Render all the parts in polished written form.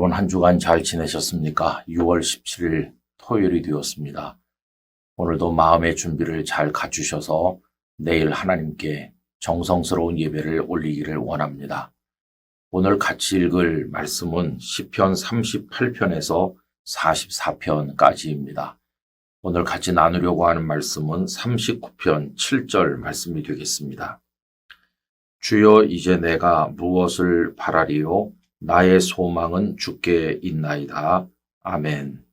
여러분 한 주간 잘 지내셨습니까? 6월 17일 토요일이 되었습니다. 오늘도 마음의 준비를 잘 갖추셔서 내일 하나님께 정성스러운 예배를 올리기를 원합니다. 오늘 같이 읽을 말씀은 시편 38편에서 44편까지입니다. 오늘 같이 나누려고 하는 말씀은 39편 7절 말씀이 되겠습니다. 주여 이제 내가 무엇을 바라리요? 나의 소망은 주께 있나이다. 아멘.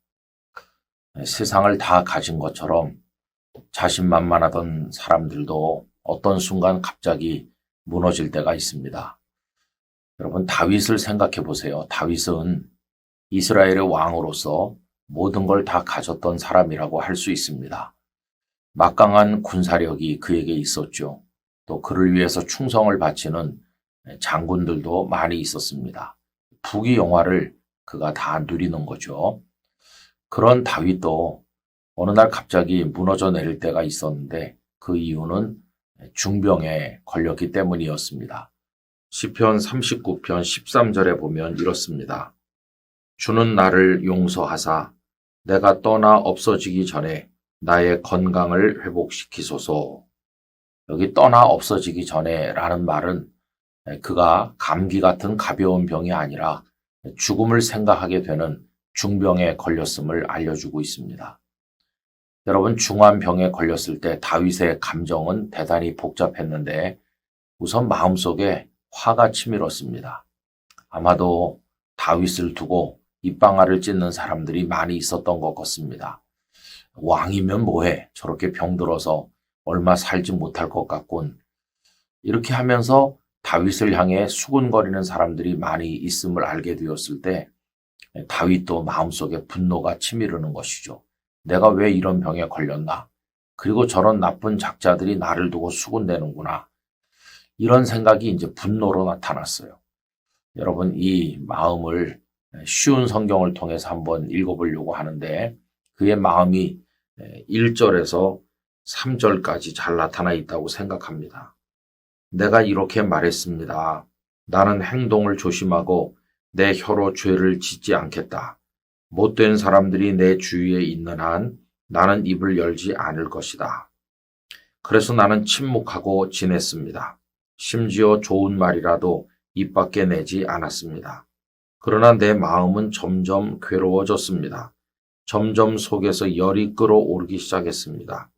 세상을 다 가진 것처럼 자신만만하던 사람들도 어떤 순간 갑자기 무너질 때가 있습니다. 여러분 다윗을 생각해 보세요. 다윗은 이스라엘의 왕으로서 모든 걸 다 가졌던 사람이라고 할 수 있습니다. 막강한 군사력이 그에게 있었죠. 또 그를 위해서 충성을 바치는 장군들도 많이 있었습니다. 부귀영화를 그가 다 누리는 거죠. 그런 다윗도 어느 날 갑자기 무너져 내릴 때가 있었는데 그 이유는 중병에 걸렸기 때문이었습니다. 시편 39편 13절에 보면 이렇습니다. 주는 나를 용서하사 내가 떠나 없어지기 전에 나의 건강을 회복시키소서. 여기 떠나 없어지기 전에 라는 말은 그가 감기 같은 가벼운 병이 아니라 죽음을 생각하게 되는 중병에 걸렸음을 알려주고 있습니다. 여러분 중한 병에 걸렸을 때 다윗의 감정은 대단히 복잡했는데 우선 마음속에 화가 치밀었습니다. 아마도 다윗을 두고 입방아를 찢는 사람들이 많이 있었던 것 같습니다. 왕이면 뭐해? 저렇게 병들어서 얼마 살지 못할 것 같군. 이렇게 하면서 다윗을 향해 수군거리는 사람들이 많이 있음을 알게 되었을 때 다윗도 마음속에 분노가 치미르는 것이죠. 내가 왜 이런 병에 걸렸나? 그리고 저런 나쁜 작자들이 나를 두고 수군대는구나. 이런 생각이 이제 분노로 나타났어요. 여러분 이 마음을 쉬운 성경을 통해서 한번 읽어보려고 하는데 그의 마음이 1절에서 3절까지 잘 나타나 있다고 생각합니다. 내가 이렇게 말했습니다. 나는 행동을 조심하고 내 혀로 죄를 짓지 않겠다. 못된 사람들이 내 주위에 있는 한 나는 입을 열지 않을 것이다. 그래서 나는 침묵하고 지냈습니다. 심지어 좋은 말이라도 입 밖에 내지 않았습니다. 그러나 내 마음은 점점 괴로워졌습니다. 점점 속에서 열이 끓어오르기 시작했습니다.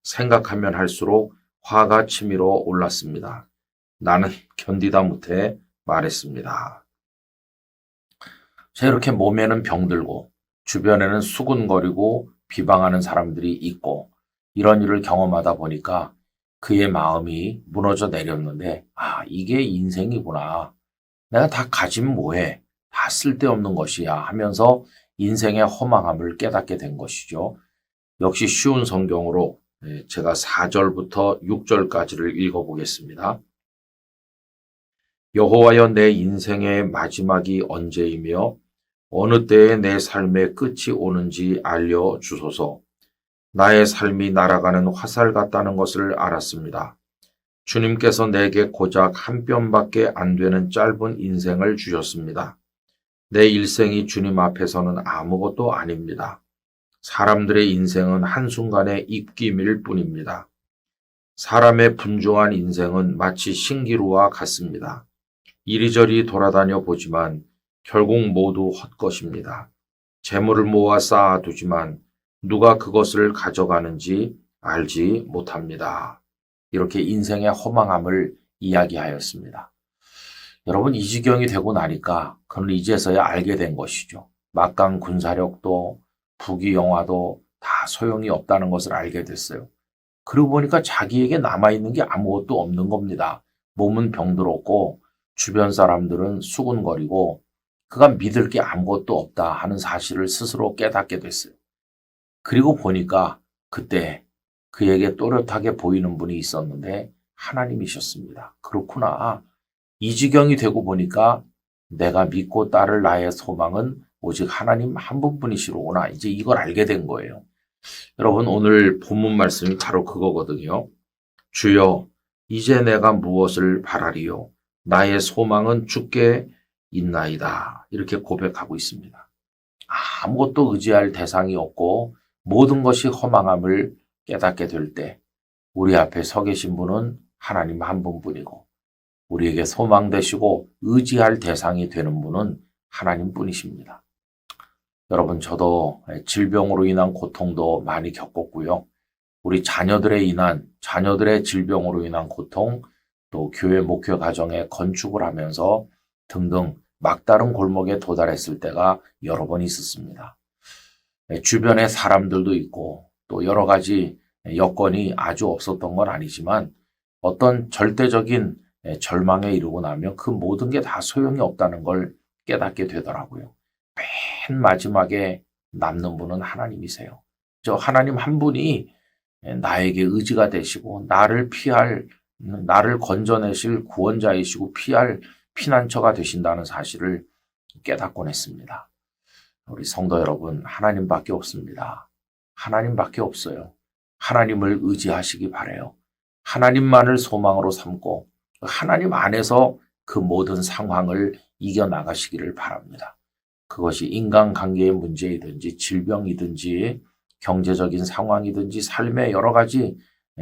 생각하면 할수록 화가 치밀어 올랐습니다. 나는 견디다 못해 말했습니다. 자, 이렇게 몸에는 병들고 주변에는 수군거리고 비방하는 사람들이 있고 이런 일을 경험하다 보니까 그의 마음이 무너져 내렸는데 이게 인생이구나. 내가 다 가지면 뭐해. 다 쓸데없는 것이야 하면서 인생의 허망함을 깨닫게 된 것이죠. 역시 쉬운 성경으로 제가 4절부터 6절까지를 읽어보겠습니다. 여호와여 내 인생의 마지막이 언제이며 어느 때에 내 삶의 끝이 오는지 알려주소서. 나의 삶이 날아가는 화살 같다는 것을 알았습니다. 주님께서 내게 고작 한 뼘밖에 안 되는 짧은 인생을 주셨습니다. 내 일생이 주님 앞에서는 아무것도 아닙니다. 사람들의 인생은 한순간의 입김일 뿐입니다. 사람의 분주한 인생은 마치 신기루와 같습니다. 이리저리 돌아다녀 보지만 결국 모두 헛것입니다. 재물을 모아 쌓아두지만 누가 그것을 가져가는지 알지 못합니다. 이렇게 인생의 허망함을 이야기하였습니다. 여러분 이 지경이 되고 나니까 그는 이제서야 알게 된 것이죠. 막강 군사력도 부귀영화도 다 소용이 없다는 것을 알게 됐어요. 그러고 보니까 자기에게 남아있는 게 아무것도 없는 겁니다. 몸은 병들었고 주변 사람들은 수군거리고 그가 믿을 게 아무것도 없다 하는 사실을 스스로 깨닫게 됐어요. 그리고 보니까 그때 그에게 또렷하게 보이는 분이 있었는데 하나님이셨습니다. 그렇구나. 이 지경이 되고 보니까 내가 믿고 따를 나의 소망은 오직 하나님 한 분뿐이시로구나. 이제 이걸 알게 된 거예요. 여러분 오늘 본문 말씀이 바로 그거거든요. 주여 이제 내가 무엇을 바라리요? 나의 소망은 주께 있나이다. 이렇게 고백하고 있습니다. 아무것도 의지할 대상이 없고 모든 것이 허망함을 깨닫게 될 때 우리 앞에 서 계신 분은 하나님 한 분뿐이고 우리에게 소망 되시고 의지할 대상이 되는 분은 하나님뿐이십니다. 여러분, 저도 질병으로 인한 고통도 많이 겪었고요. 우리 자녀들의 질병으로 인한 고통, 또 교회 목회 가정에 건축을 하면서 등등 막다른 골목에 도달했을 때가 여러 번 있었습니다. 주변에 사람들도 있고 또 여러 가지 여건이 아주 없었던 건 아니지만 어떤 절대적인 절망에 이르고 나면 그 모든 게 다 소용이 없다는 걸 깨닫게 되더라고요. 맨 마지막에 남는 분은 하나님이세요. 저 하나님 한 분이 나에게 의지가 되시고 나를 건져내실 구원자이시고 피할 피난처가 되신다는 사실을 깨닫곤 했습니다. 우리 성도 여러분, 하나님밖에 없습니다. 하나님밖에 없어요. 하나님을 의지하시기 바라요. 하나님만을 소망으로 삼고 하나님 안에서 그 모든 상황을 이겨나가시기를 바랍니다. 그것이 인간관계의 문제이든지 질병이든지 경제적인 상황이든지 삶의 여러 가지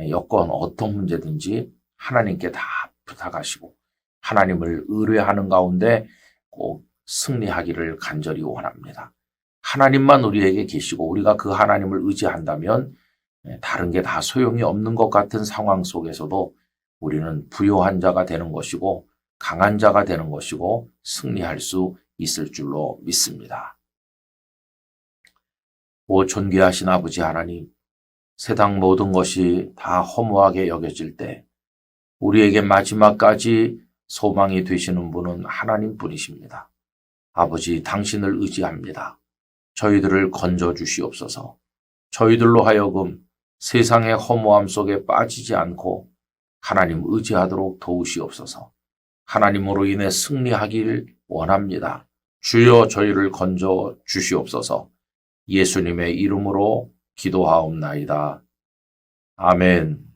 여건 어떤 문제든지 하나님께 다 부탁하시고 하나님을 의뢰하는 가운데 꼭 승리하기를 간절히 원합니다. 하나님만 우리에게 계시고 우리가 그 하나님을 의지한다면 다른 게 다 소용이 없는 것 같은 상황 속에서도 우리는 부요한 자가 되는 것이고 강한 자가 되는 것이고 승리할 수 있을 줄로 믿습니다. 오 존귀하신 아버지 하나님, 세상 모든 것이 다 허무하게 여겨질 때 우리에게 마지막까지 소망이 되시는 분은 하나님뿐이십니다. 아버지, 당신을 의지합니다. 저희들을 건져 주시옵소서. 저희들로 하여금 세상의 허무함 속에 빠지지 않고 하나님 의지하도록 도우시옵소서. 하나님으로 인해 승리하길 원합니다. 주여 저희를 건져 주시옵소서. 예수님의 이름으로 기도하옵나이다. 아멘.